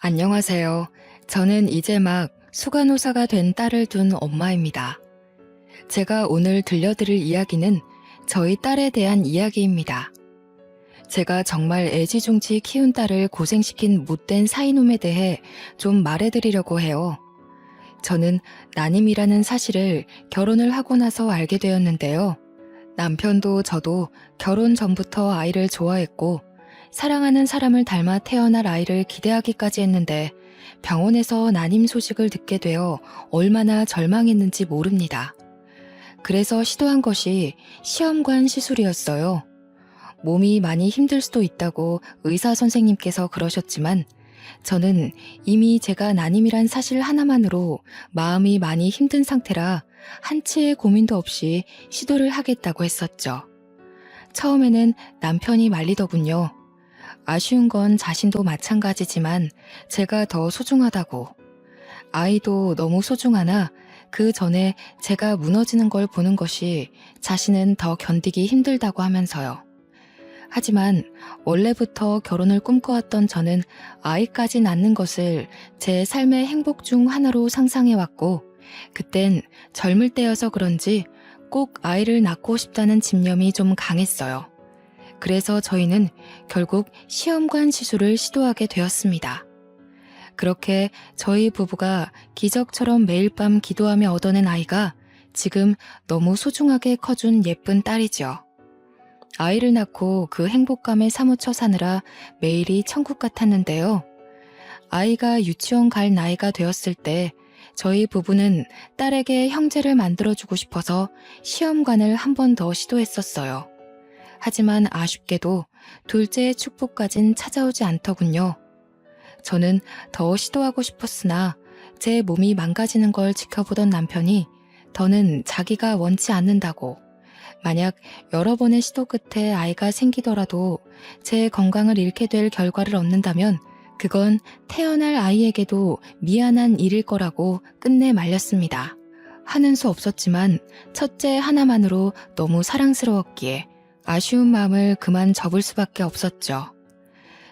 안녕하세요. 저는 이제 막 수간호사가 된 딸을 둔 엄마입니다. 제가 오늘 들려드릴 이야기는 저희 딸에 대한 이야기입니다. 제가 정말 애지중지 키운 딸을 고생시킨 못된 사이놈에 대해 좀 말해드리려고 해요. 저는 난임이라는 사실을 결혼을 하고 나서 알게 되었는데요. 남편도 저도 결혼 전부터 아이를 좋아했고 사랑하는 사람을 닮아 태어날 아이를 기대하기까지 했는데 병원에서 난임 소식을 듣게 되어 얼마나 절망했는지 모릅니다. 그래서 시도한 것이 시험관 시술이었어요. 몸이 많이 힘들 수도 있다고 의사 선생님께서 그러셨지만 저는 이미 제가 난임이란 사실 하나만으로 마음이 많이 힘든 상태라 한치의 고민도 없이 시도를 하겠다고 했었죠. 처음에는 남편이 말리더군요. 아쉬운 건 자신도 마찬가지지만 제가 더 소중하다고. 아이도 너무 소중하나 그 전에 제가 무너지는 걸 보는 것이 자신은 더 견디기 힘들다고 하면서요. 하지만 원래부터 결혼을 꿈꿔왔던 저는 아이까지 낳는 것을 제 삶의 행복 중 하나로 상상해왔고 그땐 젊을 때여서 그런지 꼭 아이를 낳고 싶다는 집념이 좀 강했어요. 그래서 저희는 결국 시험관 시술을 시도하게 되었습니다. 그렇게 저희 부부가 기적처럼 매일 밤 기도하며 얻어낸 아이가 지금 너무 소중하게 커준 예쁜 딸이죠. 아이를 낳고 그 행복감에 사무쳐 사느라 매일이 천국 같았는데요. 아이가 유치원 갈 나이가 되었을 때 저희 부부는 딸에게 형제를 만들어주고 싶어서 시험관을 한 번 더 시도했었어요. 하지만 아쉽게도 둘째의 축복까진 찾아오지 않더군요. 저는 더 시도하고 싶었으나 제 몸이 망가지는 걸 지켜보던 남편이 더는 자기가 원치 않는다고 만약 여러 번의 시도 끝에 아이가 생기더라도 제 건강을 잃게 될 결과를 얻는다면 그건 태어날 아이에게도 미안한 일일 거라고 끝내 말렸습니다. 하는 수 없었지만 첫째 하나만으로 너무 사랑스러웠기에 아쉬운 마음을 그만 접을 수밖에 없었죠.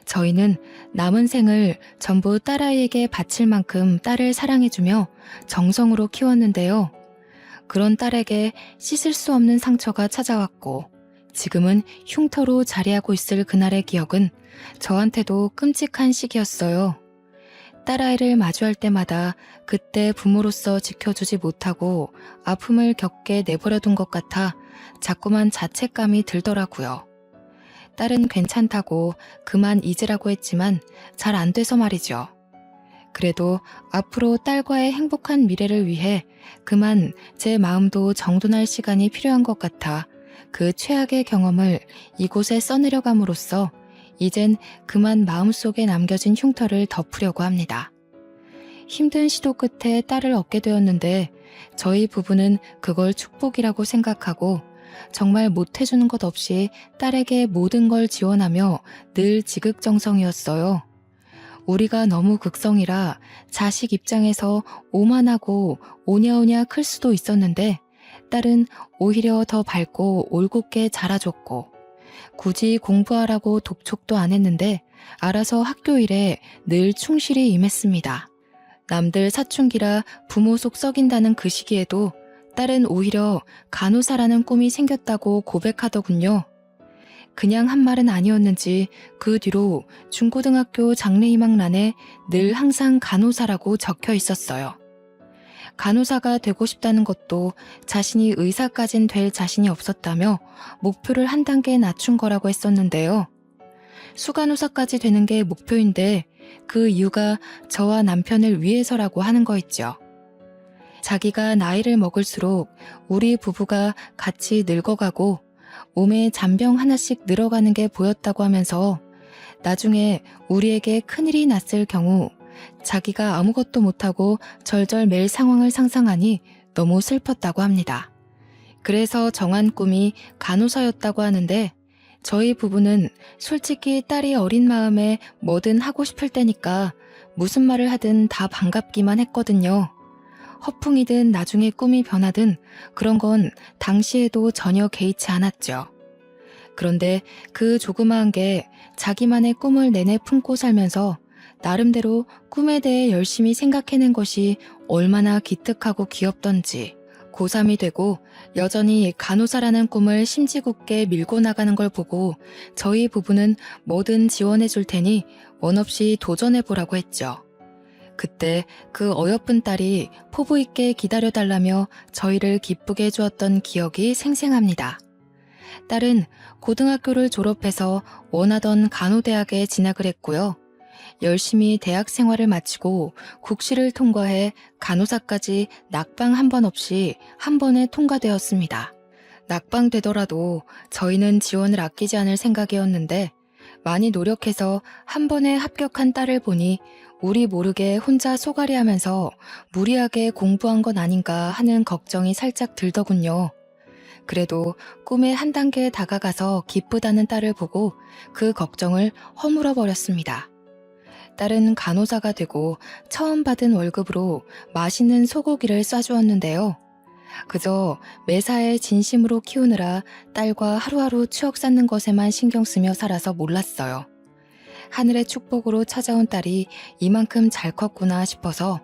저희는 남은 생을 전부 딸아이에게 바칠 만큼 딸을 사랑해주며 정성으로 키웠는데요. 그런 딸에게 씻을 수 없는 상처가 찾아왔고 지금은 흉터로 자리하고 있을 그날의 기억은 저한테도 끔찍한 시기였어요. 딸아이를 마주할 때마다 그때 부모로서 지켜주지 못하고 아픔을 겪게 내버려둔 것 같아 자꾸만 자책감이 들더라고요. 딸은 괜찮다고 그만 잊으라고 했지만 잘 안 돼서 말이죠. 그래도 앞으로 딸과의 행복한 미래를 위해 그만 제 마음도 정돈할 시간이 필요한 것 같아 그 최악의 경험을 이곳에 써내려감으로써 이젠 그만 마음속에 남겨진 흉터를 덮으려고 합니다. 힘든 시도 끝에 딸을 얻게 되었는데 저희 부부는 그걸 축복이라고 생각하고 정말 못해주는 것 없이 딸에게 모든 걸 지원하며 늘 지극정성이었어요. 우리가 너무 극성이라 자식 입장에서 오만하고 오냐오냐 클 수도 있었는데 딸은 오히려 더 밝고 올곧게 자라줬고 굳이 공부하라고 독촉도 안 했는데 알아서 학교 일에 늘 충실히 임했습니다. 남들 사춘기라 부모 속 썩인다는 그 시기에도 딸은 오히려 간호사라는 꿈이 생겼다고 고백하더군요. 그냥 한 말은 아니었는지 그 뒤로 중고등학교 장래희망란에 늘 항상 간호사라고 적혀 있었어요. 간호사가 되고 싶다는 것도 자신이 의사까진 될 자신이 없었다며 목표를 한 단계 낮춘 거라고 했었는데요. 수간호사까지 되는 게 목표인데 그 이유가 저와 남편을 위해서라고 하는 거 있죠. 자기가 나이를 먹을수록 우리 부부가 같이 늙어가고 몸에 잔병 하나씩 늘어가는 게 보였다고 하면서 나중에 우리에게 큰일이 났을 경우 자기가 아무것도 못하고 절절 맬 상황을 상상하니 너무 슬펐다고 합니다. 그래서 정한 꿈이 간호사였다고 하는데 저희 부부는 솔직히 딸이 어린 마음에 뭐든 하고 싶을 때니까 무슨 말을 하든 다 반갑기만 했거든요. 허풍이든 나중에 꿈이 변하든 그런 건 당시에도 전혀 개의치 않았죠. 그런데 그 조그마한 게 자기만의 꿈을 내내 품고 살면서 나름대로 꿈에 대해 열심히 생각해낸 것이 얼마나 기특하고 귀엽던지, 고3이 되고 여전히 간호사라는 꿈을 심지궂게 밀고 나가는 걸 보고 저희 부부는 뭐든 지원해 줄 테니 원 없이 도전해 보라고 했죠. 그때 그 어여쁜 딸이 포부 있게 기다려달라며 저희를 기쁘게 해주었던 기억이 생생합니다. 딸은 고등학교를 졸업해서 원하던 간호대학에 진학을 했고요. 열심히 대학 생활을 마치고 국시를 통과해 간호사까지 낙방 한 번 없이 한 번에 통과되었습니다. 낙방되더라도 저희는 지원을 아끼지 않을 생각이었는데 많이 노력해서 한 번에 합격한 딸을 보니 우리 모르게 혼자 쏘가리하면서 무리하게 공부한 건 아닌가 하는 걱정이 살짝 들더군요. 그래도 꿈에 한 단계 다가가서 기쁘다는 딸을 보고 그 걱정을 허물어 버렸습니다. 딸은 간호사가 되고 처음 받은 월급으로 맛있는 소고기를 싸주었는데요. 그저 매사에 진심으로 키우느라 딸과 하루하루 추억 쌓는 것에만 신경 쓰며 살아서 몰랐어요. 하늘의 축복으로 찾아온 딸이 이만큼 잘 컸구나 싶어서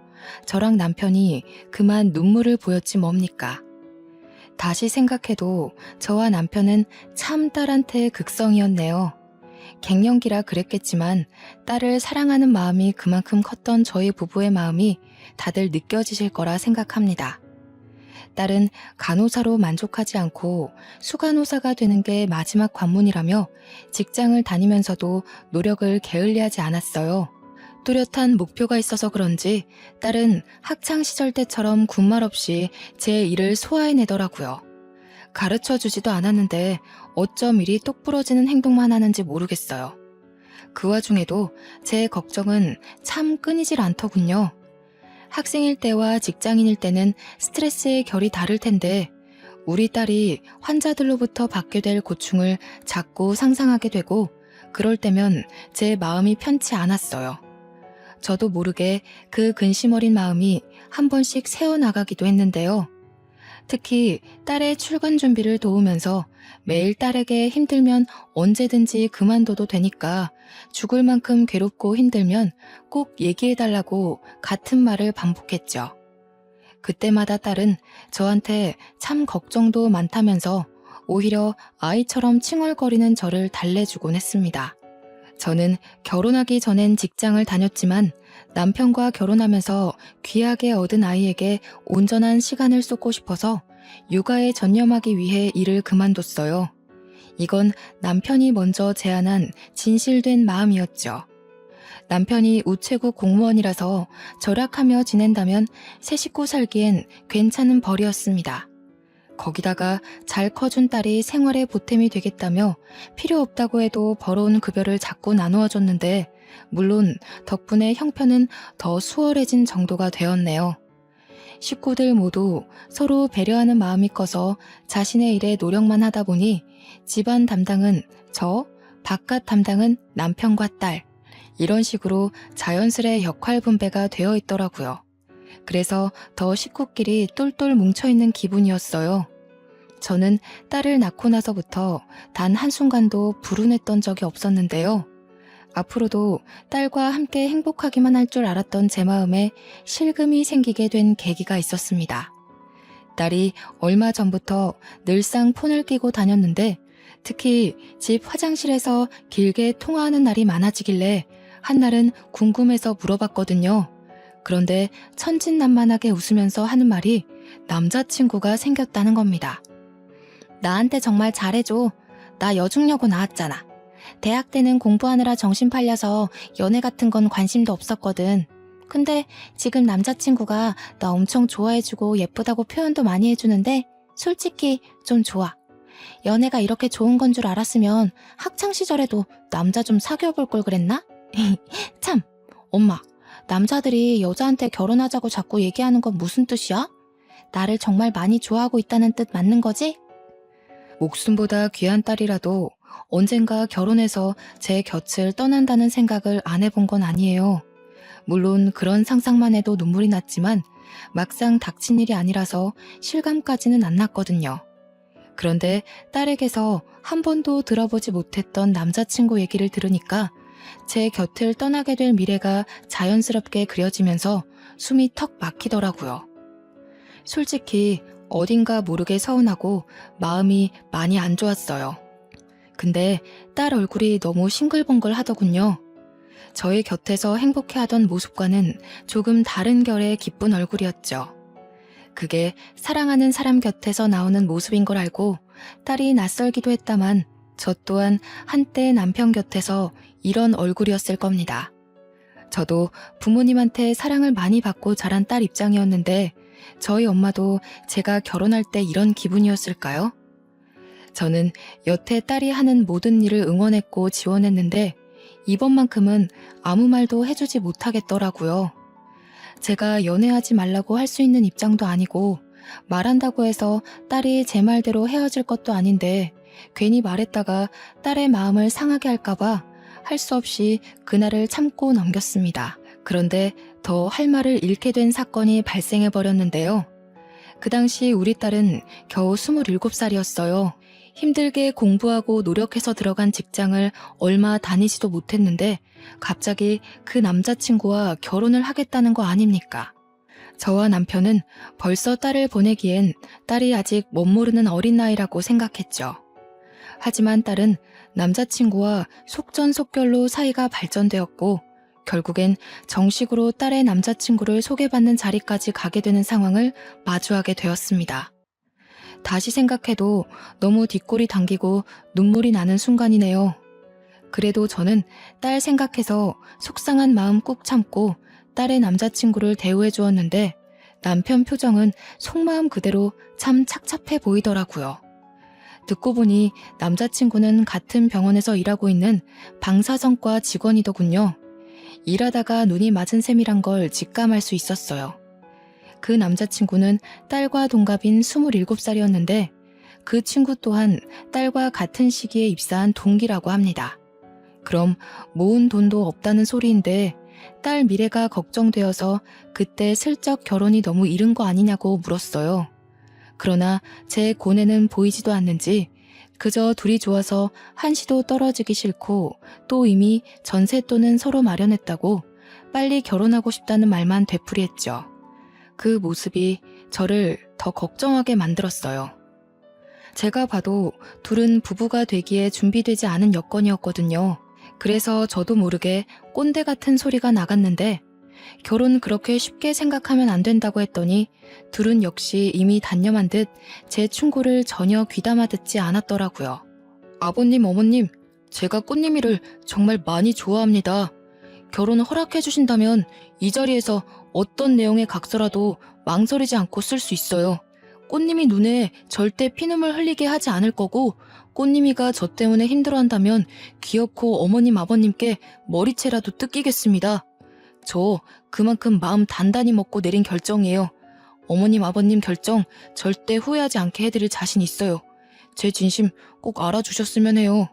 저랑 남편이 그만 눈물을 보였지 뭡니까. 다시 생각해도 저와 남편은 참 딸한테 극성이었네요. 갱년기라 그랬겠지만 딸을 사랑하는 마음이 그만큼 컸던 저희 부부의 마음이 다들 느껴지실 거라 생각합니다. 딸은 간호사로 만족하지 않고 수간호사가 되는 게 마지막 관문이라며 직장을 다니면서도 노력을 게을리하지 않았어요. 뚜렷한 목표가 있어서 그런지 딸은 학창시절 때처럼 군말 없이 제 일을 소화해내더라고요. 가르쳐주지도 않았는데 어쩜 이리 똑부러지는 행동만 하는지 모르겠어요. 그 와중에도 제 걱정은 참 끊이질 않더군요. 학생일 때와 직장인일 때는 스트레스의 결이 다를 텐데 우리 딸이 환자들로부터 받게 될 고충을 자꾸 상상하게 되고 그럴 때면 제 마음이 편치 않았어요. 저도 모르게 그 근심 어린 마음이 한 번씩 새어나가기도 했는데요. 특히 딸의 출근 준비를 도우면서 매일 딸에게 힘들면 언제든지 그만둬도 되니까 죽을 만큼 괴롭고 힘들면 꼭 얘기해달라고 같은 말을 반복했죠. 그때마다 딸은 저한테 참 걱정도 많다면서 오히려 아이처럼 칭얼거리는 저를 달래주곤 했습니다. 저는 결혼하기 전엔 직장을 다녔지만 남편과 결혼하면서 귀하게 얻은 아이에게 온전한 시간을 쏟고 싶어서 육아에 전념하기 위해 일을 그만뒀어요. 이건 남편이 먼저 제안한 진실된 마음이었죠. 남편이 우체국 공무원이라서 절약하며 지낸다면 새 식구 살기엔 괜찮은 벌이었습니다. 거기다가 잘 커준 딸이 생활에 보탬이 되겠다며 필요 없다고 해도 벌어온 급여를 자꾸 나누어 줬는데 물론 덕분에 형편은 더 수월해진 정도가 되었네요. 식구들 모두 서로 배려하는 마음이 커서 자신의 일에 노력만 하다 보니 집안 담당은 저, 바깥 담당은 남편과 딸, 이런 식으로 자연스레 역할 분배가 되어 있더라고요. 그래서 더 식구끼리 똘똘 뭉쳐있는 기분이었어요. 저는 딸을 낳고 나서부터 단 한순간도 불운했던 적이 없었는데요. 앞으로도 딸과 함께 행복하기만 할 줄 알았던 제 마음에 실금이 생기게 된 계기가 있었습니다. 딸이 얼마 전부터 늘상 폰을 끼고 다녔는데 특히 집 화장실에서 길게 통화하는 날이 많아지길래 한날은 궁금해서 물어봤거든요. 그런데 천진난만하게 웃으면서 하는 말이 남자친구가 생겼다는 겁니다. 나한테 정말 잘해줘. 나 여중여고 나왔잖아. 대학 때는 공부하느라 정신 팔려서 연애 같은 건 관심도 없었거든. 근데 지금 남자친구가 나 엄청 좋아해주고 예쁘다고 표현도 많이 해주는데 솔직히 좀 좋아. 연애가 이렇게 좋은 건 줄 알았으면 학창시절에도 남자 좀 사귀어볼 걸 그랬나? 참, 엄마. 남자들이 여자한테 결혼하자고 자꾸 얘기하는 건 무슨 뜻이야? 나를 정말 많이 좋아하고 있다는 뜻 맞는 거지? 목숨보다 귀한 딸이라도 언젠가 결혼해서 제 곁을 떠난다는 생각을 안 해본 건 아니에요. 물론 그런 상상만 해도 눈물이 났지만 막상 닥친 일이 아니라서 실감까지는 안 났거든요. 그런데 딸에게서 한 번도 들어보지 못했던 남자친구 얘기를 들으니까 제 곁을 떠나게 될 미래가 자연스럽게 그려지면서 숨이 턱 막히더라고요. 솔직히 어딘가 모르게 서운하고 마음이 많이 안 좋았어요. 근데 딸 얼굴이 너무 싱글벙글 하더군요. 저희 곁에서 행복해하던 모습과는 조금 다른 결의 기쁜 얼굴이었죠. 그게 사랑하는 사람 곁에서 나오는 모습인 걸 알고 딸이 낯설기도 했다만 저 또한 한때 남편 곁에서 이런 얼굴이었을 겁니다. 저도 부모님한테 사랑을 많이 받고 자란 딸 입장이었는데 저희 엄마도 제가 결혼할 때 이런 기분이었을까요? 저는 여태 딸이 하는 모든 일을 응원했고 지원했는데 이번만큼은 아무 말도 해주지 못하겠더라고요. 제가 연애하지 말라고 할 수 있는 입장도 아니고 말한다고 해서 딸이 제 말대로 헤어질 것도 아닌데 괜히 말했다가 딸의 마음을 상하게 할까봐 할 수 없이 그날을 참고 넘겼습니다. 그런데 더 할 말을 잃게 된 사건이 발생해버렸는데요. 그 당시 우리 딸은 겨우 27살이었어요. 힘들게 공부하고 노력해서 들어간 직장을 얼마 다니지도 못했는데 갑자기 그 남자친구와 결혼을 하겠다는 거 아닙니까? 저와 남편은 벌써 딸을 보내기엔 딸이 아직 멋모르는 어린 나이라고 생각했죠. 하지만 딸은 남자친구와 속전속결로 사이가 발전되었고 결국엔 정식으로 딸의 남자친구를 소개받는 자리까지 가게 되는 상황을 마주하게 되었습니다. 다시 생각해도 너무 뒷골이 당기고 눈물이 나는 순간이네요. 그래도 저는 딸 생각해서 속상한 마음 꾹 참고 딸의 남자친구를 대우해 주었는데 남편 표정은 속마음 그대로 참 착잡해 보이더라고요. 듣고 보니 남자친구는 같은 병원에서 일하고 있는 방사선과 직원이더군요. 일하다가 눈이 맞은 셈이란 걸 직감할 수 있었어요. 그 남자친구는 딸과 동갑인 27살이었는데 그 친구 또한 딸과 같은 시기에 입사한 동기라고 합니다. 그럼 모은 돈도 없다는 소리인데 딸 미래가 걱정되어서 그때 슬쩍 결혼이 너무 이른 거 아니냐고 물었어요. 그러나 제 고뇌는 보이지도 않는지 그저 둘이 좋아서 한시도 떨어지기 싫고 또 이미 전셋돈은 서로 마련했다고 빨리 결혼하고 싶다는 말만 되풀이했죠. 그 모습이 저를 더 걱정하게 만들었어요. 제가 봐도 둘은 부부가 되기에 준비되지 않은 여건이었거든요. 그래서 저도 모르게 꼰대 같은 소리가 나갔는데 결혼 그렇게 쉽게 생각하면 안 된다고 했더니 둘은 역시 이미 단념한 듯 제 충고를 전혀 귀담아 듣지 않았더라고요. 아버님, 어머님, 제가 꽃님이를 정말 많이 좋아합니다. 결혼을 허락해 주신다면 이 자리에서 어떤 내용의 각서라도 망설이지 않고 쓸 수 있어요. 꽃님이 눈에 절대 피눈물 흘리게 하지 않을 거고 꽃님이가 저 때문에 힘들어한다면 귀엽고 어머님 아버님께 머리채라도 뜯기겠습니다. 저 그만큼 마음 단단히 먹고 내린 결정이에요. 어머님 아버님 결정 절대 후회하지 않게 해드릴 자신 있어요. 제 진심 꼭 알아주셨으면 해요.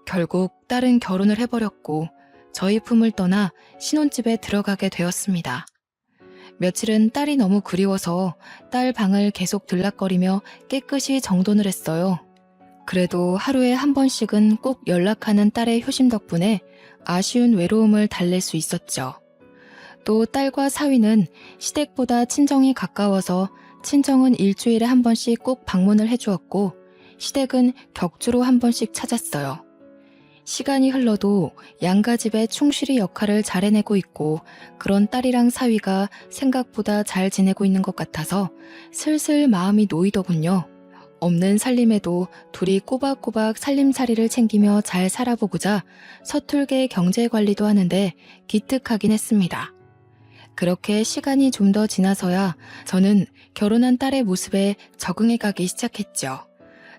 결국 딸은 결혼을 해버렸고 저희 품을 떠나 신혼집에 들어가게 되었습니다. 며칠은 딸이 너무 그리워서 딸 방을 계속 들락거리며 깨끗이 정돈을 했어요. 그래도 하루에 한 번씩은 꼭 연락하는 딸의 효심 덕분에 아쉬운 외로움을 달랠 수 있었죠. 또 딸과 사위는 시댁보다 친정이 가까워서 친정은 일주일에 한 번씩 꼭 방문을 해주었고 시댁은 격주로 한 번씩 찾았어요. 시간이 흘러도 양가 집에 충실히 역할을 잘 해내고 있고 그런 딸이랑 사위가 생각보다 잘 지내고 있는 것 같아서 슬슬 마음이 놓이더군요. 없는 살림에도 둘이 꼬박꼬박 살림살이를 챙기며 잘 살아보고자 서툴게 경제관리도 하는데 기특하긴 했습니다. 그렇게 시간이 좀 더 지나서야 저는 결혼한 딸의 모습에 적응해가기 시작했죠.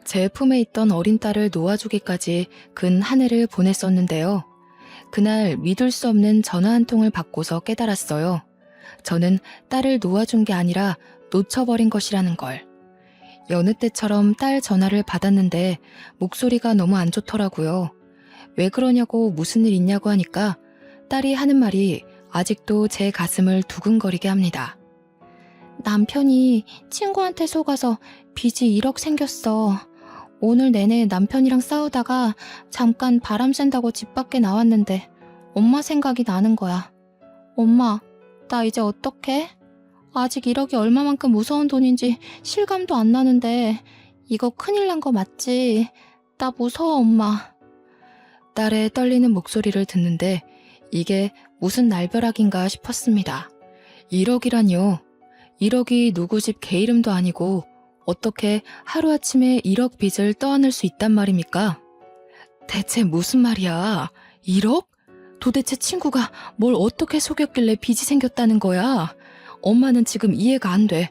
제 품에 있던 어린 딸을 놓아주기까지 근 한 해를 보냈었는데요. 그날 믿을 수 없는 전화 한 통을 받고서 깨달았어요. 저는 딸을 놓아준 게 아니라 놓쳐버린 것이라는 걸. 여느 때처럼 딸 전화를 받았는데 목소리가 너무 안 좋더라고요. 왜 그러냐고 무슨 일 있냐고 하니까 딸이 하는 말이 아직도 제 가슴을 두근거리게 합니다. 남편이 친구한테 속아서 빚이 1억 생겼어. 오늘 내내 남편이랑 싸우다가 잠깐 바람 쐰다고 집 밖에 나왔는데 엄마 생각이 나는 거야. 엄마, 나 이제 어떡해? 아직 1억이 얼마만큼 무서운 돈인지 실감도 안 나는데 이거 큰일 난 거 맞지? 나 무서워, 엄마. 딸의 떨리는 목소리를 듣는데 이게 무슨 날벼락인가 싶었습니다. 1억이라뇨. 1억이 누구 집 개 이름도 아니고 어떻게 하루아침에 1억 빚을 떠안을 수 있단 말입니까? 대체 무슨 말이야? 1억? 도대체 친구가 뭘 어떻게 속였길래 빚이 생겼다는 거야? 엄마는 지금 이해가 안 돼.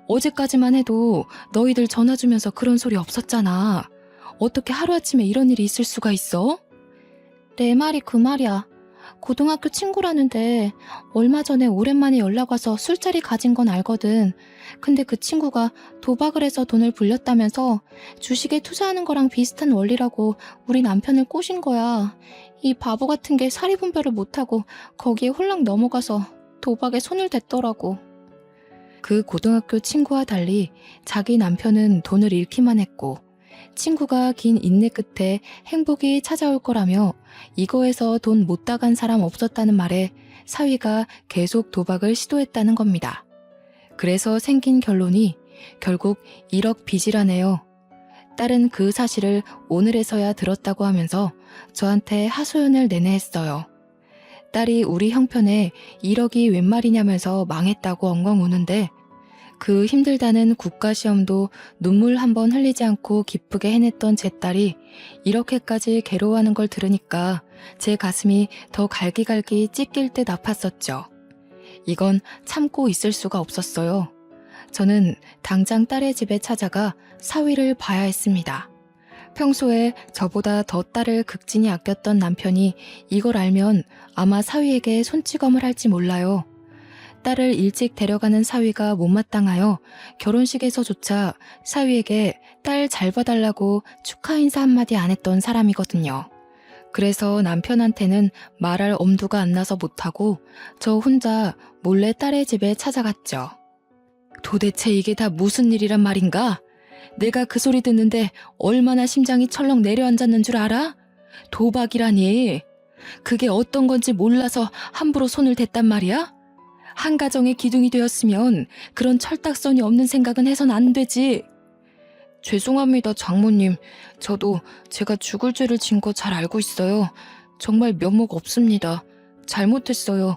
어제까지만 해도 너희들 전화 주면서 그런 소리 없었잖아. 어떻게 하루아침에 이런 일이 있을 수가 있어? 내 말이 그 말이야. 고등학교 친구라는데 얼마 전에 오랜만에 연락 와서 술자리 가진 건 알거든. 근데 그 친구가 도박을 해서 돈을 불렸다면서 주식에 투자하는 거랑 비슷한 원리라고 우리 남편을 꼬신 거야. 이 바보 같은 게 사리분별을 못하고 거기에 홀랑 넘어가서 도박에 손을 댔더라고. 그 고등학교 친구와 달리 자기 남편은 돈을 잃기만 했고 친구가 긴 인내 끝에 행복이 찾아올 거라며 이거에서 돈 못 따간 사람 없었다는 말에 사위가 계속 도박을 시도했다는 겁니다. 그래서 생긴 결론이 결국 1억 빚이라네요. 딸은 그 사실을 오늘에서야 들었다고 하면서 저한테 하소연을 내내했어요. 딸이 우리 형편에 1억이 웬 말이냐면서 망했다고 엉엉 우는데 그 힘들다는 국가시험도 눈물 한 번 흘리지 않고 기쁘게 해냈던 제 딸이 이렇게까지 괴로워하는 걸 들으니까 제 가슴이 더 갈기갈기 찢길 듯 아팠었죠. 이건 참고 있을 수가 없었어요. 저는 당장 딸의 집에 찾아가 사위를 봐야 했습니다. 평소에 저보다 더 딸을 극진히 아꼈던 남편이 이걸 알면 아마 사위에게 손찌검을 할지 몰라요. 딸을 일찍 데려가는 사위가 못마땅하여 결혼식에서조차 사위에게 딸 잘 봐달라고 축하 인사 한마디 안 했던 사람이거든요. 그래서 남편한테는 말할 엄두가 안 나서 못하고 저 혼자 몰래 딸의 집에 찾아갔죠. 도대체 이게 다 무슨 일이란 말인가? 내가 그 소리 듣는데 얼마나 심장이 철렁 내려앉았는 줄 알아? 도박이라니. 그게 어떤 건지 몰라서 함부로 손을 댔단 말이야? 한 가정의 기둥이 되었으면 그런 철딱서니 없는 생각은 해선 안 되지. 죄송합니다, 장모님. 저도 제가 죽을 죄를 진 거 잘 알고 있어요. 정말 면목 없습니다. 잘못했어요.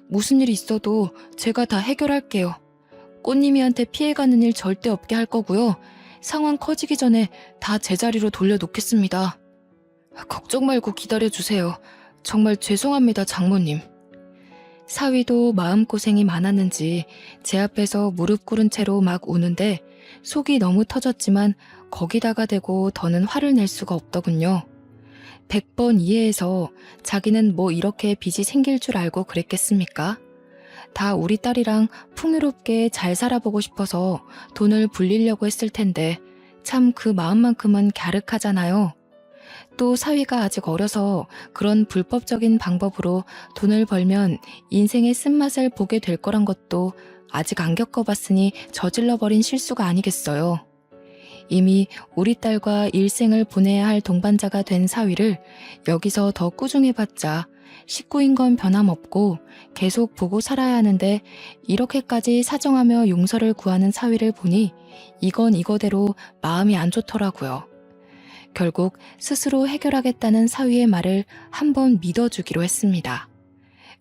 무슨 일이 있어도 제가 다 해결할게요. 꽃님이한테 피해가는 일 절대 없게 할 거고요. 상황 커지기 전에 다 제자리로 돌려놓겠습니다. 걱정 말고 기다려주세요. 정말 죄송합니다, 장모님. 사위도 마음고생이 많았는지 제 앞에서 무릎 꿇은 채로 막 우는데 속이 너무 터졌지만 거기다가 대고 더는 화를 낼 수가 없더군요. 100번 이해해서 자기는 뭐 이렇게 빚이 생길 줄 알고 그랬겠습니까? 다 우리 딸이랑 풍요롭게 잘 살아보고 싶어서 돈을 불리려고 했을 텐데 참 그 마음만큼은 갸륵하잖아요. 또 사위가 아직 어려서 그런 불법적인 방법으로 돈을 벌면 인생의 쓴맛을 보게 될 거란 것도 아직 안 겪어봤으니 저질러버린 실수가 아니겠어요. 이미 우리 딸과 일생을 보내야 할 동반자가 된 사위를 여기서 더 꾸중해봤자 식구인 건 변함없고 계속 보고 살아야 하는데 이렇게까지 사정하며 용서를 구하는 사위를 보니 이건 이거대로 마음이 안 좋더라고요. 결국 스스로 해결하겠다는 사위의 말을 한번 믿어주기로 했습니다.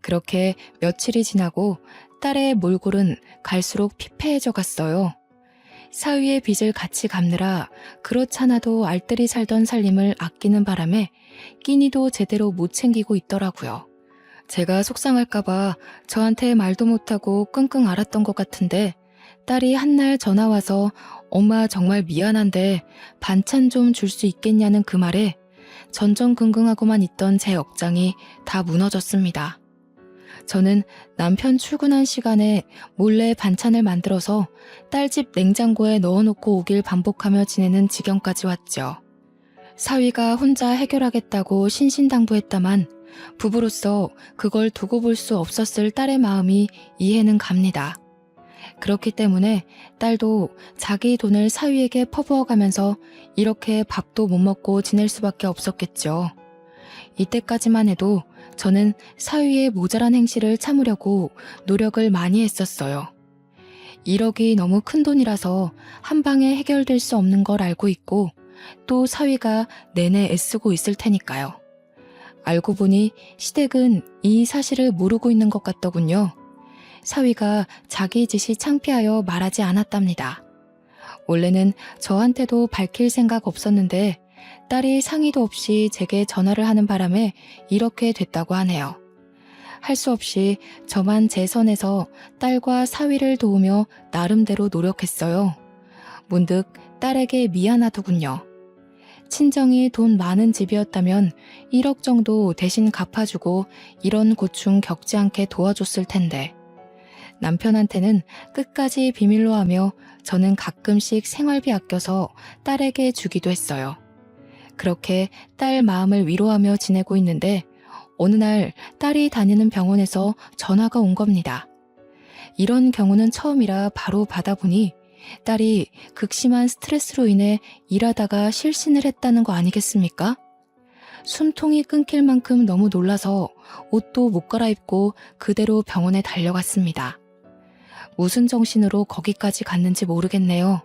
그렇게 며칠이 지나고 딸의 몰골은 갈수록 피폐해져 갔어요. 사위의 빚을 같이 갚느라 그렇잖아도 알뜰히 살던 살림을 아끼는 바람에 끼니도 제대로 못 챙기고 있더라고요. 제가 속상할까봐 저한테 말도 못하고 끙끙 앓았던 것 같은데 딸이 한날 전화와서 엄마 정말 미안한데 반찬 좀 줄 수 있겠냐는 그 말에 전전긍긍하고만 있던 제 억장이 다 무너졌습니다. 저는 남편 출근한 시간에 몰래 반찬을 만들어서 딸 집 냉장고에 넣어놓고 오길 반복하며 지내는 지경까지 왔죠. 사위가 혼자 해결하겠다고 신신당부했다만 부부로서 그걸 두고 볼 수 없었을 딸의 마음이 이해는 갑니다. 그렇기 때문에 딸도 자기 돈을 사위에게 퍼부어가면서 이렇게 밥도 못 먹고 지낼 수밖에 없었겠죠. 이때까지만 해도 저는 사위의 모자란 행실을 참으려고 노력을 많이 했었어요. 1억이 너무 큰 돈이라서 한 방에 해결될 수 없는 걸 알고 있고 또 사위가 내내 애쓰고 있을 테니까요. 알고 보니 시댁은 이 사실을 모르고 있는 것 같더군요. 사위가 자기 짓이 창피하여 말하지 않았답니다. 원래는 저한테도 밝힐 생각 없었는데 딸이 상의도 없이 제게 전화를 하는 바람에 이렇게 됐다고 하네요. 할 수 없이 저만 제 선에서 딸과 사위를 도우며 나름대로 노력했어요. 문득 딸에게 미안하더군요. 친정이 돈 많은 집이었다면 1억 정도 대신 갚아주고 이런 고충 겪지 않게 도와줬을 텐데 남편한테는 끝까지 비밀로 하며 저는 가끔씩 생활비 아껴서 딸에게 주기도 했어요. 그렇게 딸 마음을 위로하며 지내고 있는데 어느 날 딸이 다니는 병원에서 전화가 온 겁니다. 이런 경우는 처음이라 바로 받아보니 딸이 극심한 스트레스로 인해 일하다가 실신을 했다는 거 아니겠습니까? 숨통이 끊길 만큼 너무 놀라서 옷도 못 갈아입고 그대로 병원에 달려갔습니다. 무슨 정신으로 거기까지 갔는지 모르겠네요.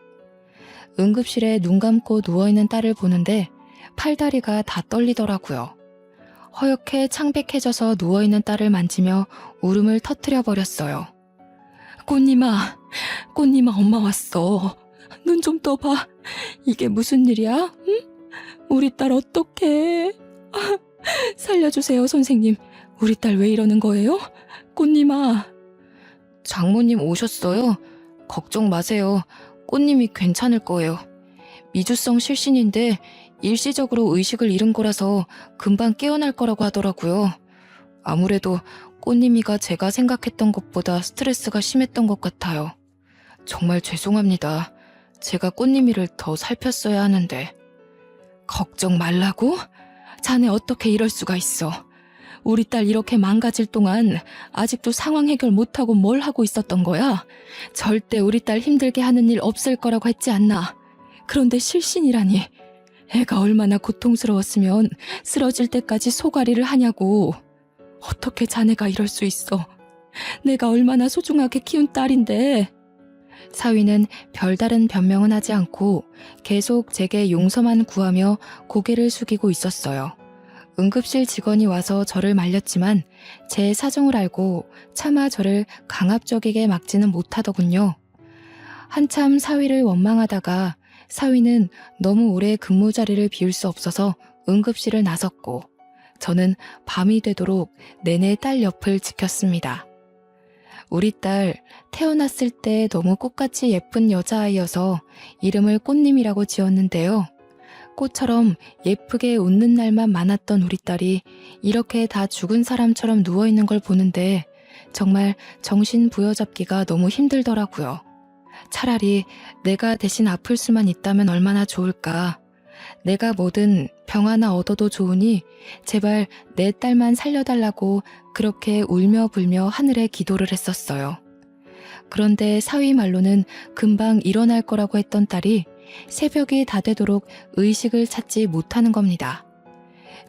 응급실에 눈 감고 누워있는 딸을 보는데 팔다리가 다 떨리더라고요. 허옇게 창백해져서 누워있는 딸을 만지며 울음을 터뜨려 버렸어요. 꽃님아, 꽃님아 엄마 왔어. 눈 좀 떠봐. 이게 무슨 일이야? 응? 우리 딸 어떡해? 살려주세요 선생님. 우리 딸 왜 이러는 거예요? 꽃님아. 장모님 오셨어요? 걱정 마세요. 꽃님이 괜찮을 거예요. 미주성 실신인데 일시적으로 의식을 잃은 거라서 금방 깨어날 거라고 하더라고요. 아무래도 꽃님이가 제가 생각했던 것보다 스트레스가 심했던 것 같아요. 정말 죄송합니다. 제가 꽃님이를 더 살폈어야 하는데. 걱정 말라고? 자네 어떻게 이럴 수가 있어. 우리 딸 이렇게 망가질 동안 아직도 상황 해결 못하고 뭘 하고 있었던 거야? 절대 우리 딸 힘들게 하는 일 없을 거라고 했지 않나. 그런데 실신이라니. 애가 얼마나 고통스러웠으면 쓰러질 때까지 소가리를 하냐고. 어떻게 자네가 이럴 수 있어. 내가 얼마나 소중하게 키운 딸인데. 사위는 별다른 변명은 하지 않고 계속 제게 용서만 구하며 고개를 숙이고 있었어요. 응급실 직원이 와서 저를 말렸지만 제 사정을 알고 차마 저를 강압적이게 막지는 못하더군요. 한참 사위를 원망하다가 사위는 너무 오래 근무 자리를 비울 수 없어서 응급실을 나섰고 저는 밤이 되도록 내내 딸 옆을 지켰습니다. 우리 딸 태어났을 때 너무 꽃같이 예쁜 여자아이여서 이름을 꽃님이라고 지었는데요. 꽃처럼 예쁘게 웃는 날만 많았던 우리 딸이 이렇게 다 죽은 사람처럼 누워있는 걸 보는데 정말 정신 부여잡기가 너무 힘들더라고요. 차라리 내가 대신 아플 수만 있다면 얼마나 좋을까. 내가 뭐든 병 하나 얻어도 좋으니 제발 내 딸만 살려달라고 그렇게 울며 불며 하늘에 기도를 했었어요. 그런데 사위 말로는 금방 일어날 거라고 했던 딸이 새벽이 다 되도록 의식을 찾지 못하는 겁니다.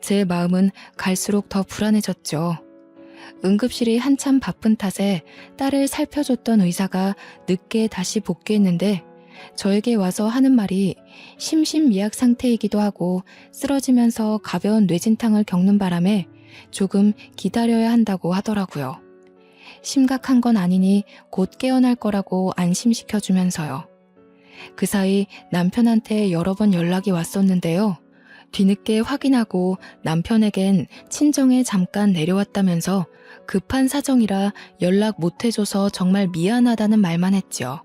제 마음은 갈수록 더 불안해졌죠. 응급실이 한참 바쁜 탓에 딸을 살펴줬던 의사가 늦게 다시 복귀했는데 저에게 와서 하는 말이 심신미약 상태이기도 하고 쓰러지면서 가벼운 뇌진탕을 겪는 바람에 조금 기다려야 한다고 하더라고요. 심각한 건 아니니 곧 깨어날 거라고 안심시켜주면서요. 그 사이 남편한테 여러 번 연락이 왔었는데요. 뒤늦게 확인하고 남편에겐 친정에 잠깐 내려왔다면서 급한 사정이라 연락 못해줘서 정말 미안하다는 말만 했죠.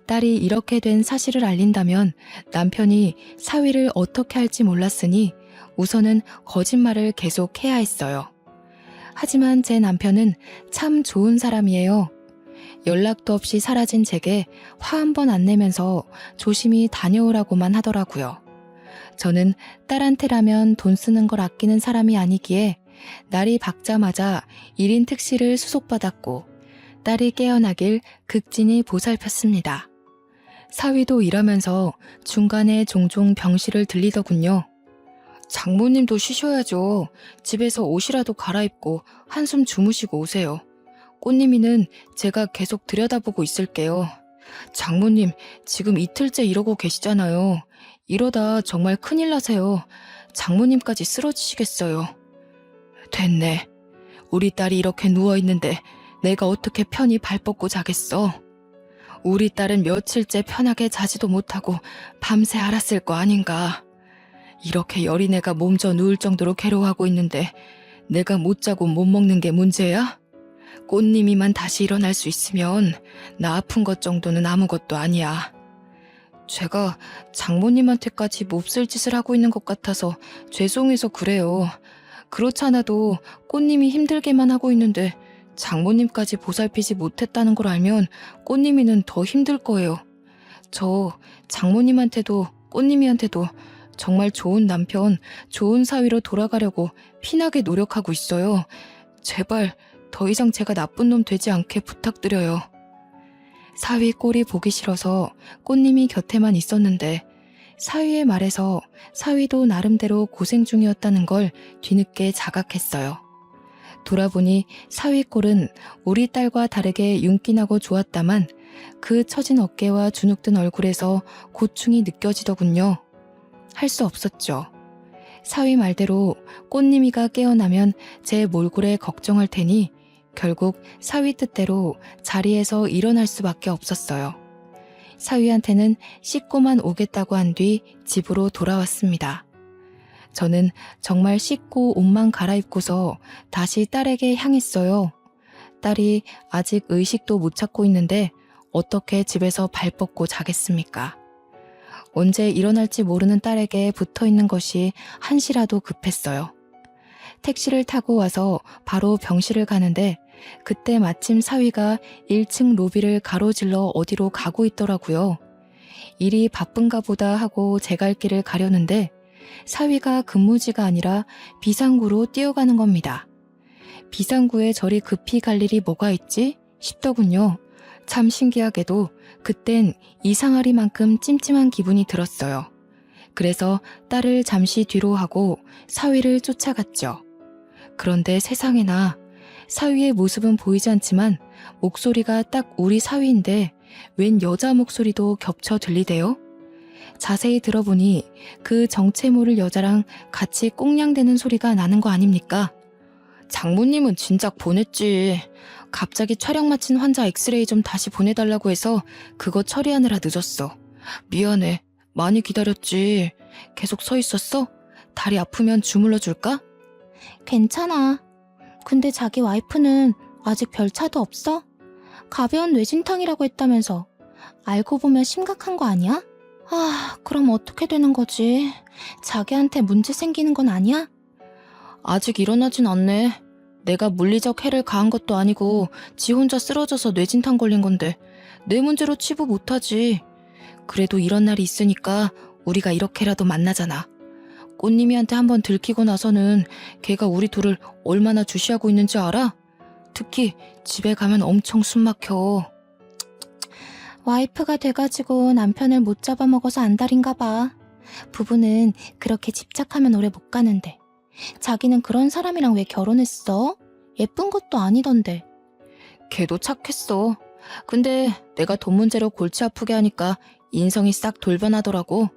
딸이 이렇게 된 사실을 알린다면 남편이 사위를 어떻게 할지 몰랐으니 우선은 거짓말을 계속 해야 했어요. 하지만 제 남편은 참 좋은 사람이에요. 연락도 없이 사라진 제게 화 한 번 안 내면서 조심히 다녀오라고만 하더라고요. 저는 딸한테라면 돈 쓰는 걸 아끼는 사람이 아니기에 날이 밝자마자 1인 특실을 수속받았고 딸이 깨어나길 극진히 보살폈습니다. 사위도 일하면서 중간에 종종 병실을 들리더군요. 장모님도 쉬셔야죠. 집에서 옷이라도 갈아입고 한숨 주무시고 오세요. 꽃님이는 제가 계속 들여다보고 있을게요. 장모님, 지금 이틀째 이러고 계시잖아요. 이러다 정말 큰일 나세요. 장모님까지 쓰러지시겠어요. 됐네. 우리 딸이 이렇게 누워있는데 내가 어떻게 편히 발 뻗고 자겠어. 우리 딸은 며칠째 편하게 자지도 못하고 밤새 앓았을 거 아닌가. 이렇게 여린애가 몸져 누울 정도로 괴로워하고 있는데 내가 못 자고 못 먹는 게 문제야? 꽃님이만 다시 일어날 수 있으면 나 아픈 것 정도는 아무것도 아니야. 제가 장모님한테까지 몹쓸 짓을 하고 있는 것 같아서 죄송해서 그래요. 그렇지 않아도 꽃님이 힘들게만 하고 있는데 장모님까지 보살피지 못했다는 걸 알면 꽃님이는 더 힘들 거예요. 저 장모님한테도 꽃님이한테도 정말 좋은 남편, 좋은 사위로 돌아가려고 피나게 노력하고 있어요. 제발 더 이상 제가 나쁜 놈 되지 않게 부탁드려요. 사위 꼴이 보기 싫어서 꽃님이 곁에만 있었는데 사위의 말에서 사위도 나름대로 고생 중이었다는 걸 뒤늦게 자각했어요. 돌아보니 사위 꼴은 우리 딸과 다르게 윤기나고 좋았다만 그 처진 어깨와 주눅든 얼굴에서 고충이 느껴지더군요. 할 수 없었죠. 사위 말대로 꽃님이가 깨어나면 제 몰골에 걱정할 테니 결국 사위 뜻대로 자리에서 일어날 수밖에 없었어요. 사위한테는 씻고만 오겠다고 한 뒤 집으로 돌아왔습니다. 저는 정말 씻고 옷만 갈아입고서 다시 딸에게 향했어요. 딸이 아직 의식도 못 찾고 있는데 어떻게 집에서 발 뻗고 자겠습니까? 언제 일어날지 모르는 딸에게 붙어있는 것이 한시라도 급했어요. 택시를 타고 와서 바로 병실을 가는데 그때 마침 사위가 1층 로비를 가로질러 어디로 가고 있더라고요. 일이 바쁜가 보다 하고 제 갈 길을 가려는데 사위가 근무지가 아니라 비상구로 뛰어가는 겁니다. 비상구에 저리 급히 갈 일이 뭐가 있지 싶더군요. 참 신기하게도 그땐 이상하리만큼 찜찜한 기분이 들었어요. 그래서 딸을 잠시 뒤로 하고 사위를 쫓아갔죠. 그런데 세상에나 사위의 모습은 보이지 않지만 목소리가 딱 우리 사위인데 웬 여자 목소리도 겹쳐 들리대요? 자세히 들어보니 그 정체 모를 여자랑 같이 꽁냥대는 소리가 나는 거 아닙니까? 장모님은 진작 보냈지. 갑자기 촬영 마친 환자 엑스레이 좀 다시 보내달라고 해서 그거 처리하느라 늦었어. 미안해. 많이 기다렸지. 계속 서 있었어? 다리 아프면 주물러 줄까? 괜찮아. 근데 자기 와이프는 아직 별 차도 없어? 가벼운 뇌진탕이라고 했다면서. 알고 보면 심각한 거 아니야? 아, 그럼 어떻게 되는 거지? 자기한테 문제 생기는 건 아니야? 아직 일어나진 않네. 내가 물리적 해를 가한 것도 아니고 지 혼자 쓰러져서 뇌진탕 걸린 건데 내 문제로 치부 못하지. 그래도 이런 날이 있으니까 우리가 이렇게라도 만나잖아. 꽃님이한테 한번 들키고 나서는 걔가 우리 둘을 얼마나 주시하고 있는지 알아? 특히 집에 가면 엄청 숨막혀. 와이프가 돼가지고 남편을 못 잡아먹어서 안달인가 봐. 부부는 그렇게 집착하면 오래 못 가는데. 자기는 그런 사람이랑 왜 결혼했어? 예쁜 것도 아니던데. 걔도 착했어. 근데 내가 돈 문제로 골치 아프게 하니까 인성이 싹 돌변하더라고.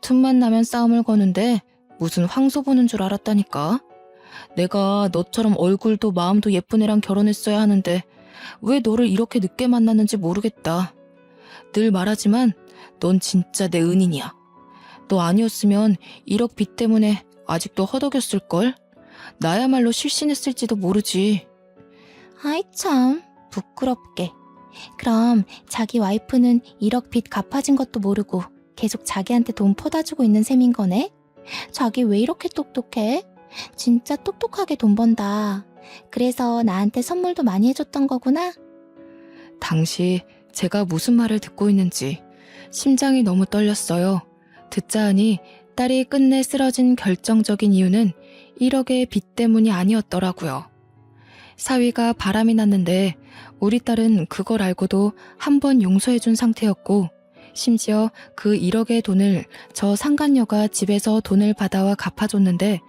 틈만 나면 싸움을 거는데 무슨 황소 보는 줄 알았다니까. 내가 너처럼 얼굴도 마음도 예쁜 애랑 결혼했어야 하는데 왜 너를 이렇게 늦게 만났는지 모르겠다. 늘 말하지만 넌 진짜 내 은인이야. 너 아니었으면 1억 빚 때문에 아직도 허덕였을걸? 나야말로 실신했을지도 모르지. 아이 참, 부끄럽게. 그럼 자기 와이프는 1억 빚 갚아진 것도 모르고 계속 자기한테 돈 퍼다주고 있는 셈인 거네? 자기 왜 이렇게 똑똑해? 진짜 똑똑하게 돈 번다. 그래서 나한테 선물도 많이 해줬던 거구나? 당시 제가 무슨 말을 듣고 있는지 심장이 너무 떨렸어요. 듣자 하니 딸이 끝내 쓰러진 결정적인 이유는 1억의 빚 때문이 아니었더라고요. 사위가 바람이 났는데 우리 딸은 그걸 알고도 한 번 용서해준 상태였고, 심지어 그 1억의 돈을 저 상간녀가 집에서 돈을 받아와 갚아줬는데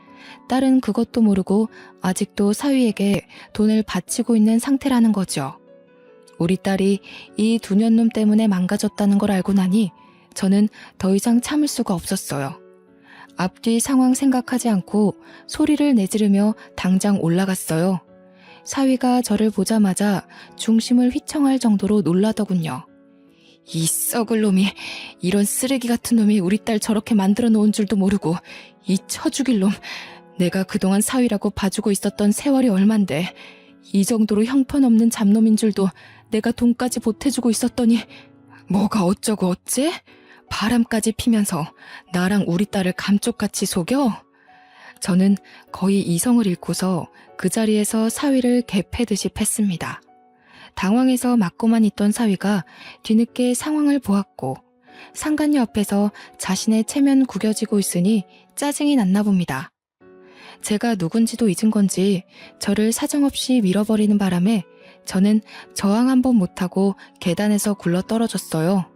딸은 그것도 모르고 아직도 사위에게 돈을 바치고 있는 상태라는 거죠. 우리 딸이 이 두 년놈 때문에 망가졌다는 걸 알고 나니 저는 더 이상 참을 수가 없었어요. 앞뒤 상황 생각하지 않고 소리를 내지르며 당장 올라갔어요. 사위가 저를 보자마자 중심을 휘청할 정도로 놀라더군요. 이 썩을 놈이, 이런 쓰레기 같은 놈이 우리 딸 저렇게 만들어 놓은 줄도 모르고, 이 처죽일 놈, 내가 그동안 사위라고 봐주고 있었던 세월이 얼만데 이 정도로 형편없는 잡놈인 줄도 내가 돈까지 보태주고 있었더니 뭐가 어쩌고 어째? 바람까지 피면서 나랑 우리 딸을 감쪽같이 속여? 저는 거의 이성을 잃고서 그 자리에서 사위를 개패듯이 팼습니다. 당황해서 맞고만 있던 사위가 뒤늦게 상황을 보았고 상간녀 앞에서 자신의 체면 구겨지고 있으니 짜증이 났나 봅니다. 제가 누군지도 잊은 건지 저를 사정없이 밀어버리는 바람에 저는 저항 한번 못하고 계단에서 굴러 떨어졌어요.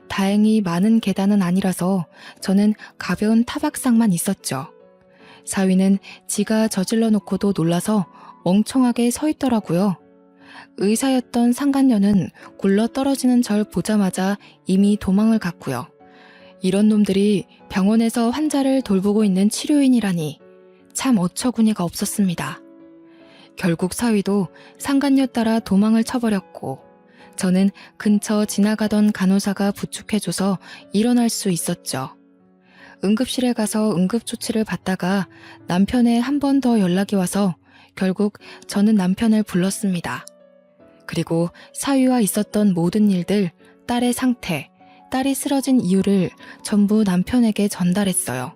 다행히 많은 계단은 아니라서 저는 가벼운 타박상만 있었죠. 사위는 지가 저질러 놓고도 놀라서 멍청하게 서 있더라고요. 의사였던 상간녀는 굴러 떨어지는 절 보자마자 이미 도망을 갔고요. 이런 놈들이 병원에서 환자를 돌보고 있는 치료인이라니 참 어처구니가 없었습니다. 결국 사위도 상간녀 따라 도망을 쳐버렸고 저는 근처 지나가던 간호사가 부축해줘서 일어날 수 있었죠. 응급실에 가서 응급조치를 받다가 남편의 한 번 더 연락이 와서 결국 저는 남편을 불렀습니다. 그리고 사위와 있었던 모든 일들, 딸의 상태, 딸이 쓰러진 이유를 전부 남편에게 전달했어요.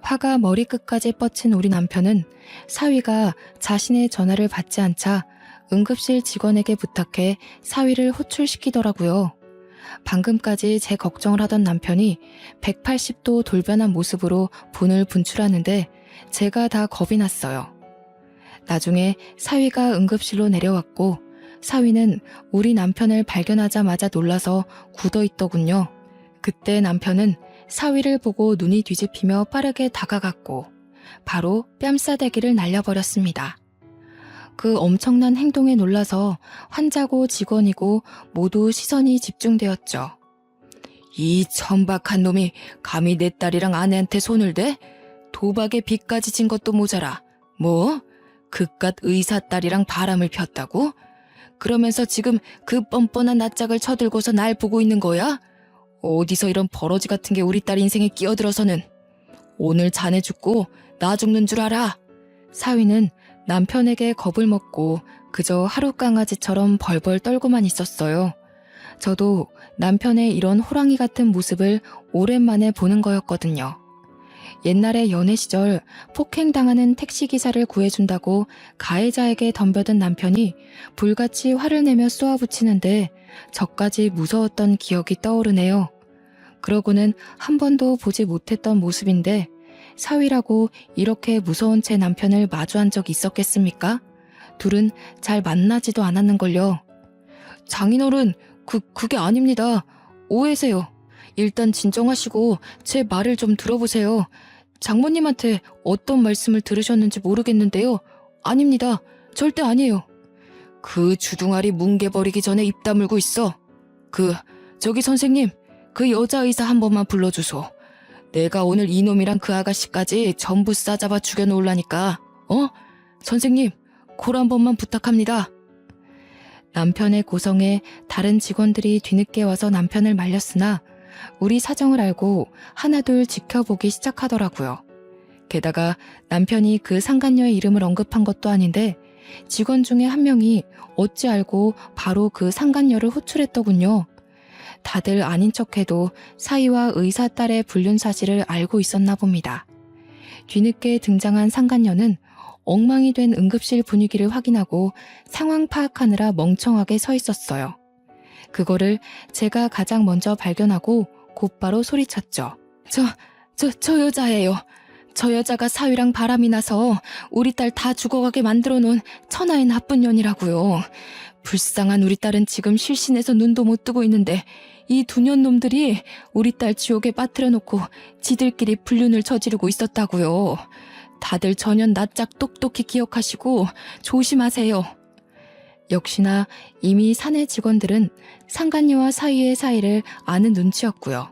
화가 머리끝까지 뻗친 우리 남편은 사위가 자신의 전화를 받지 않자 응급실 직원에게 부탁해 사위를 호출시키더라고요. 방금까지 제 걱정을 하던 남편이 180도 돌변한 모습으로 분을 분출하는데 제가 다 겁이 났어요. 나중에 사위가 응급실로 내려왔고 사위는 우리 남편을 발견하자마자 놀라서 굳어있더군요. 그때 남편은 사위를 보고 눈이 뒤집히며 빠르게 다가갔고 바로 뺨싸대기를 날려버렸습니다. 그 엄청난 행동에 놀라서 환자고 직원이고 모두 시선이 집중되었죠. 이 천박한 놈이 감히 내 딸이랑 아내한테 손을 대? 도박에 빚까지 진 것도 모자라. 뭐? 그깟 의사 딸이랑 바람을 폈다고? 그러면서 지금 그 뻔뻔한 낯짝을 쳐들고서 날 보고 있는 거야? 어디서 이런 버러지 같은 게 우리 딸 인생에 끼어들어서는. 오늘 자네 죽고 나 죽는 줄 알아. 사위는 남편에게 겁을 먹고 그저 하루 강아지처럼 벌벌 떨고만 있었어요. 저도 남편의 이런 호랑이 같은 모습을 오랜만에 보는 거였거든요. 옛날에 연애 시절 폭행당하는 택시기사를 구해준다고 가해자에게 덤벼든 남편이 불같이 화를 내며 쏘아붙이는데 저까지 무서웠던 기억이 떠오르네요. 그러고는 한 번도 보지 못했던 모습인데 사위라고 이렇게 무서운 채 남편을 마주한 적 있었겠습니까? 둘은 잘 만나지도 않았는걸요. 장인어른, 그게 아닙니다. 오해세요. 일단 진정하시고 제 말을 좀 들어보세요. 장모님한테 어떤 말씀을 들으셨는지 모르겠는데요. 아닙니다. 절대 아니에요. 그 주둥아리 뭉개버리기 전에 입 다물고 있어. 저기 선생님, 그 여자 의사 한 번만 불러주소. 내가 오늘 이놈이랑 그 아가씨까지 전부 싸잡아 죽여놓으려니까. 선생님, 콜 한 번만 부탁합니다. 남편의 고성에 다른 직원들이 뒤늦게 와서 남편을 말렸으나 우리 사정을 알고 하나둘 지켜보기 시작하더라고요. 게다가 남편이 그 상간녀의 이름을 언급한 것도 아닌데 직원 중에 한 명이 어찌 알고 바로 그 상간녀를 호출했더군요. 다들 아닌 척해도 사위와 의사 딸의 불륜 사실을 알고 있었나 봅니다. 뒤늦게 등장한 상간녀는 엉망이 된 응급실 분위기를 확인하고 상황 파악하느라 멍청하게 서 있었어요. 그거를 제가 가장 먼저 발견하고 곧바로 소리쳤죠. 저 여자예요. 저 여자가 사위랑 바람이 나서 우리 딸 다 죽어가게 만들어 놓은 천하의 나쁜 년이라고요. 불쌍한 우리 딸은 지금 실신해서 눈도 못 뜨고 있는데 이 두 년 놈들이 우리 딸 지옥에 빠뜨려 놓고 지들끼리 불륜을 저지르고 있었다고요. 다들 전연 낯짝 똑똑히 기억하시고 조심하세요. 역시나 이미 사내 직원들은 상간녀와 사위의 사이를 아는 눈치였고요.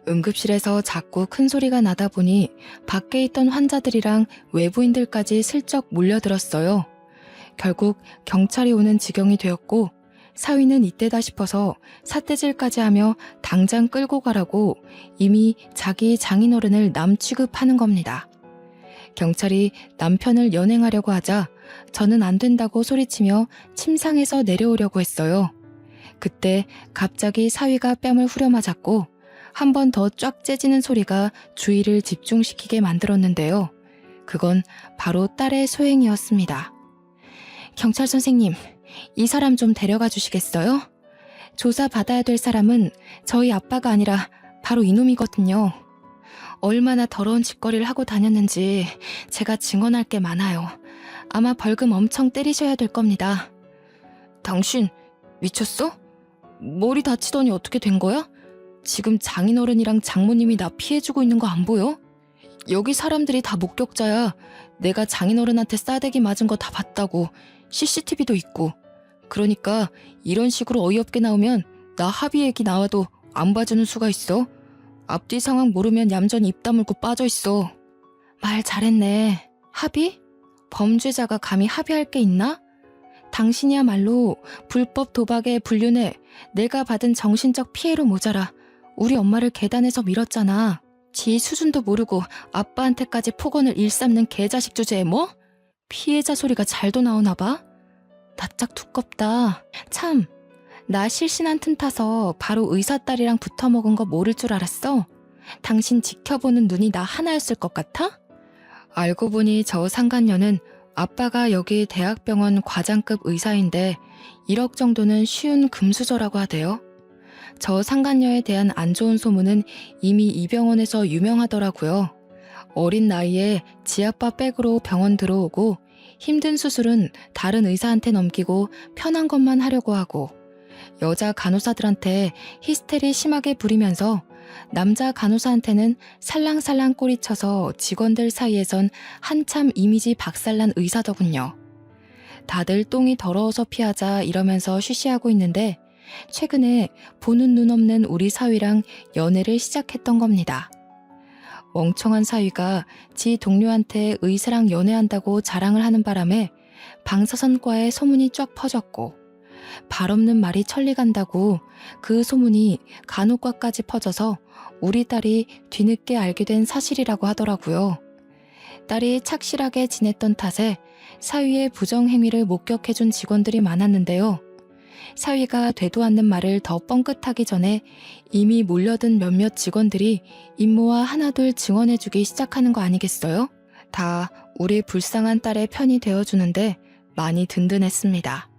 응급실에서 자꾸 큰 소리가 나다 보니 밖에 있던 환자들이랑 외부인들까지 슬쩍 몰려들었어요. 결국 경찰이 오는 지경이 되었고 사위는 이때다 싶어서 삿대질까지 하며 당장 끌고 가라고 이미 자기 장인어른을 남 취급하는 겁니다. 경찰이 남편을 연행하려고 하자 저는 안 된다고 소리치며 침상에서 내려오려고 했어요. 그때 갑자기 사위가 뺨을 후려맞았고 한 번 더 쫙 째지는 소리가 주의를 집중시키게 만들었는데요. 그건 바로 딸의 소행이었습니다. 경찰 선생님, 이 사람 좀 데려가 주시겠어요? 조사받아야 될 사람은 저희 아빠가 아니라 바로 이놈이거든요. 얼마나 더러운 짓거리를 하고 다녔는지 제가 증언할 게 많아요. 아마 벌금 엄청 때리셔야 될 겁니다. 당신 미쳤어? 머리 다치더니 어떻게 된 거야? 지금 장인어른이랑 장모님이 나 피해주고 있는 거 안 보여? 여기 사람들이 다 목격자야. 내가 장인어른한테 싸대기 맞은 거 다 봤다고. CCTV도 있고. 그러니까 이런 식으로 어이없게 나오면 나 합의 얘기 나와도 안 봐주는 수가 있어. 앞뒤 상황 모르면 얌전히 입 다물고 빠져있어. 말 잘했네. 합의? 범죄자가 감히 합의할 게 있나? 당신이야말로 불법 도박에 불륜해 내가 받은 정신적 피해로 모자라 우리 엄마를 계단에서 밀었잖아. 지 수준도 모르고 아빠한테까지 폭언을 일삼는 개자식 주제에 뭐? 피해자 소리가 잘도 나오나 봐? 낯짝 두껍다. 참, 나 실신한 틈 타서 바로 의사 딸이랑 붙어먹은 거 모를 줄 알았어? 당신 지켜보는 눈이 나 하나였을 것 같아? 알고 보니 저 상간녀는 아빠가 여기 대학병원 과장급 의사인데 1억 정도는 쉬운 금수저라고 하대요. 저 상간녀에 대한 안 좋은 소문은 이미 이 병원에서 유명하더라고요. 어린 나이에 지아빠 백으로 병원 들어오고 힘든 수술은 다른 의사한테 넘기고 편한 것만 하려고 하고 여자 간호사들한테 히스테리 심하게 부리면서 남자 간호사한테는 살랑살랑 꼬리쳐서 직원들 사이에선 한참 이미지 박살난 의사더군요. 다들 똥이 더러워서 피하자 이러면서 쉬쉬하고 있는데 최근에 보는 눈 없는 우리 사위랑 연애를 시작했던 겁니다. 멍청한 사위가 지 동료한테 의사랑 연애한다고 자랑을 하는 바람에 방사선과의 소문이 쫙 퍼졌고 발 없는 말이 천리 간다고 그 소문이 간호과까지 퍼져서 우리 딸이 뒤늦게 알게 된 사실이라고 하더라고요. 딸이 착실하게 지냈던 탓에 사위의 부정행위를 목격해준 직원들이 많았는데요. 사위가 되도 않는 말을 더 뻥끗하기 전에 이미 몰려든 몇몇 직원들이 임모와 하나둘 증언해주기 시작하는 거 아니겠어요? 다 우리 불쌍한 딸의 편이 되어주는데 많이 든든했습니다.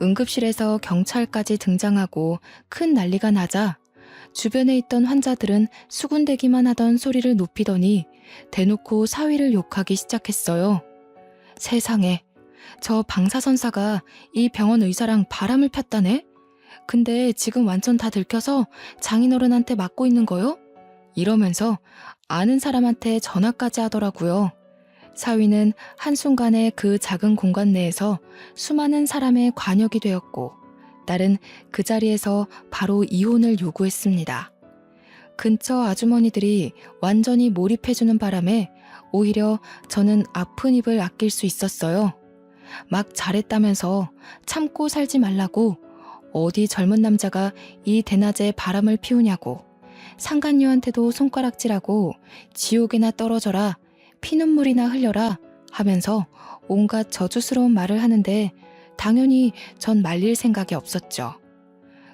응급실에서 경찰까지 등장하고 큰 난리가 나자 주변에 있던 환자들은 수군대기만 하던 소리를 높이더니 대놓고 사위를 욕하기 시작했어요. 세상에, 저 방사선사가 이 병원 의사랑 바람을 폈다네? 근데 지금 완전 다 들켜서 장인어른한테 맞고 있는 거요? 이러면서 아는 사람한테 전화까지 하더라고요. 사위는 한순간에 그 작은 공간 내에서 수많은 사람의 관역이 되었고 딸은 그 자리에서 바로 이혼을 요구했습니다. 근처 아주머니들이 완전히 몰입해주는 바람에 오히려 저는 아픈 입을 아낄 수 있었어요. 막 잘했다면서 참고 살지 말라고 어디 젊은 남자가 이 대낮에 바람을 피우냐고 상간녀한테도 손가락질하고 지옥에나 떨어져라 피눈물이나 흘려라 하면서 온갖 저주스러운 말을 하는데 당연히 전 말릴 생각이 없었죠.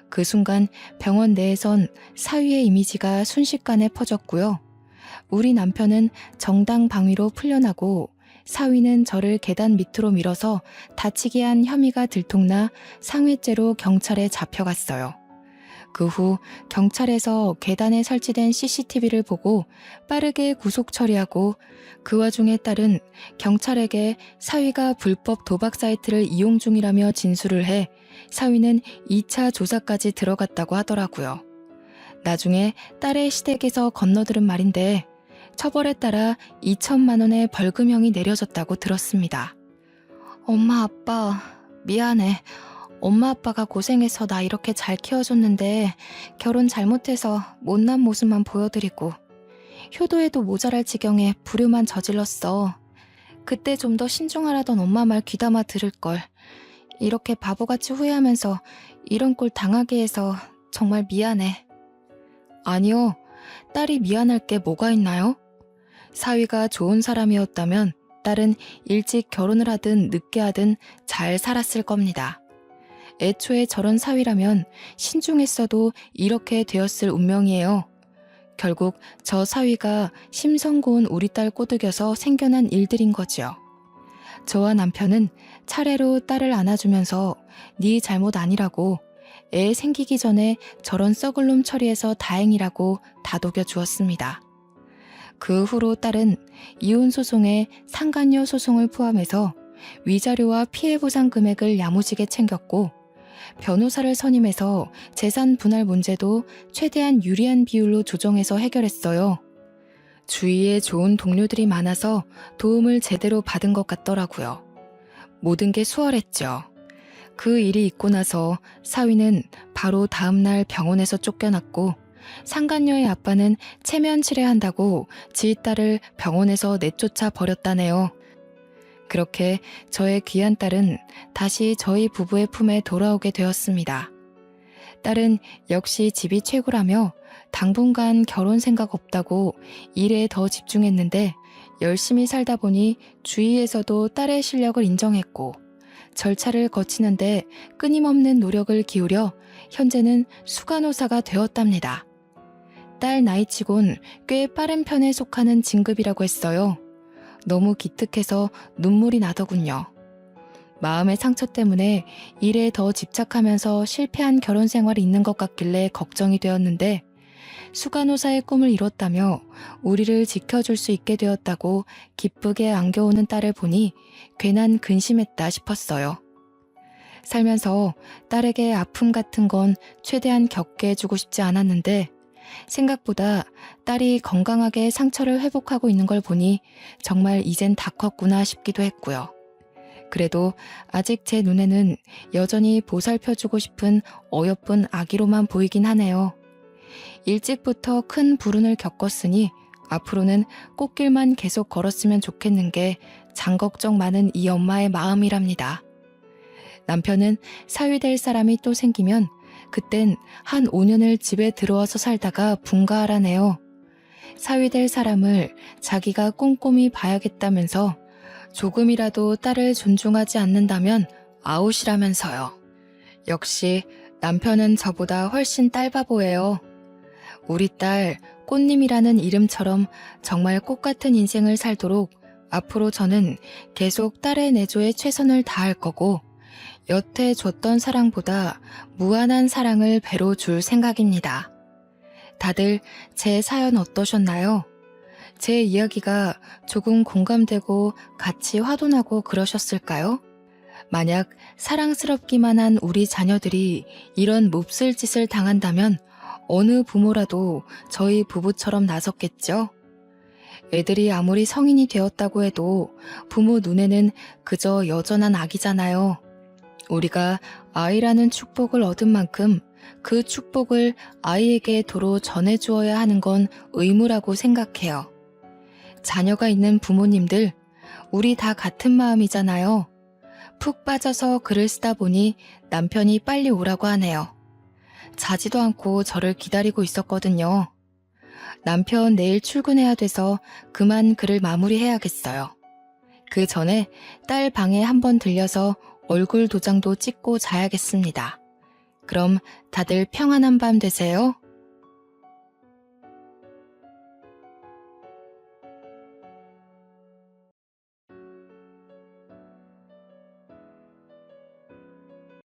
그 순간 병원 내에선 사위의 이미지가 순식간에 퍼졌고요. 우리 남편은 정당방위로 풀려나고 사위는 저를 계단 밑으로 밀어서 다치게 한 혐의가 들통나 상해죄로 경찰에 잡혀갔어요. 그 후 경찰에서 계단에 설치된 CCTV를 보고 빠르게 구속 처리하고 그 와중에 딸은 경찰에게 사위가 불법 도박 사이트를 이용 중이라며 진술을 해 사위는 2차 조사까지 들어갔다고 하더라고요. 나중에 딸의 시댁에서 건너들은 말인데 처벌에 따라 2천만 원의 벌금형이 내려졌다고 들었습니다. 엄마, 아빠, 미안해. 엄마 아빠가 고생해서 나 이렇게 잘 키워줬는데 결혼 잘못해서 못난 모습만 보여드리고 효도에도 모자랄 지경에 불효만 저질렀어. 그때 좀 더 신중하라던 엄마 말 귀담아 들을걸. 이렇게 바보같이 후회하면서 이런 꼴 당하게 해서 정말 미안해. 아니요, 딸이 미안할 게 뭐가 있나요? 사위가 좋은 사람이었다면 딸은 일찍 결혼을 하든 늦게 하든 잘 살았을 겁니다. 애초에 저런 사위라면 신중했어도 이렇게 되었을 운명이에요. 결국 저 사위가 심성 고운 우리 딸 꼬드겨서 생겨난 일들인 거지요. 저와 남편은 차례로 딸을 안아주면서 네 잘못 아니라고, 애 생기기 전에 저런 썩을 놈 처리해서 다행이라고 다독여 주었습니다. 그 후로 딸은 이혼 소송에 상간녀 소송을 포함해서 위자료와 피해보상 금액을 야무지게 챙겼고 변호사를 선임해서 재산 분할 문제도 최대한 유리한 비율로 조정해서 해결했어요. 주위에 좋은 동료들이 많아서 도움을 제대로 받은 것 같더라고요. 모든 게 수월했죠. 그 일이 있고 나서 사위는 바로 다음날 병원에서 쫓겨났고 상간녀의 아빠는 체면 치레한다고 지 딸을 병원에서 내쫓아 버렸다네요. 그렇게 저의 귀한 딸은 다시 저희 부부의 품에 돌아오게 되었습니다. 딸은 역시 집이 최고라며 당분간 결혼 생각 없다고 일에 더 집중했는데 열심히 살다 보니 주위에서도 딸의 실력을 인정했고 절차를 거치는데 끊임없는 노력을 기울여 현재는 수간호사가 되었답니다. 딸 나이치곤 꽤 빠른 편에 속하는 진급이라고 했어요. 너무 기특해서 눈물이 나더군요. 마음의 상처 때문에 일에 더 집착하면서 실패한 결혼 생활이 있는 것 같길래 걱정이 되었는데 수간호사의 꿈을 이뤘다며 우리를 지켜줄 수 있게 되었다고 기쁘게 안겨오는 딸을 보니 괜한 근심했다 싶었어요. 살면서 딸에게 아픔 같은 건 최대한 겪게 해주고 싶지 않았는데 생각보다 딸이 건강하게 상처를 회복하고 있는 걸 보니 정말 이젠 다 컸구나 싶기도 했고요. 그래도 아직 제 눈에는 여전히 보살펴주고 싶은 어여쁜 아기로만 보이긴 하네요. 일찍부터 큰 불운을 겪었으니 앞으로는 꽃길만 계속 걸었으면 좋겠는 게 장걱정 많은 이 엄마의 마음이랍니다. 남편은 사위 될 사람이 또 생기면 그땐 한 5년을 집에 들어와서 살다가 분가하라네요. 사위 될 사람을 자기가 꼼꼼히 봐야겠다면서 조금이라도 딸을 존중하지 않는다면 아웃이라면서요. 역시 남편은 저보다 훨씬 딸바보예요. 우리 딸 꽃님이라는 이름처럼 정말 꽃같은 인생을 살도록 앞으로 저는 계속 딸의 내조에 최선을 다할 거고 여태 줬던 사랑보다 무한한 사랑을 배로 줄 생각입니다. 다들 제 사연 어떠셨나요? 제 이야기가 조금 공감되고 같이 화도나고 그러셨을까요? 만약 사랑스럽기만 한 우리 자녀들이 이런 몹쓸 짓을 당한다면 어느 부모라도 저희 부부처럼 나섰겠죠? 애들이 아무리 성인이 되었다고 해도 부모 눈에는 그저 여전한 아기잖아요. 우리가 아이라는 축복을 얻은 만큼 그 축복을 아이에게 도로 전해주어야 하는 건 의무라고 생각해요. 자녀가 있는 부모님들, 우리 다 같은 마음이잖아요. 푹 빠져서 글을 쓰다 보니 남편이 빨리 오라고 하네요. 자지도 않고 저를 기다리고 있었거든요. 남편 내일 출근해야 돼서 그만 글을 마무리해야겠어요. 그 전에 딸 방에 한번 들려서 얼굴 도장도 찍고 자야겠습니다. 그럼 다들 평안한 밤 되세요.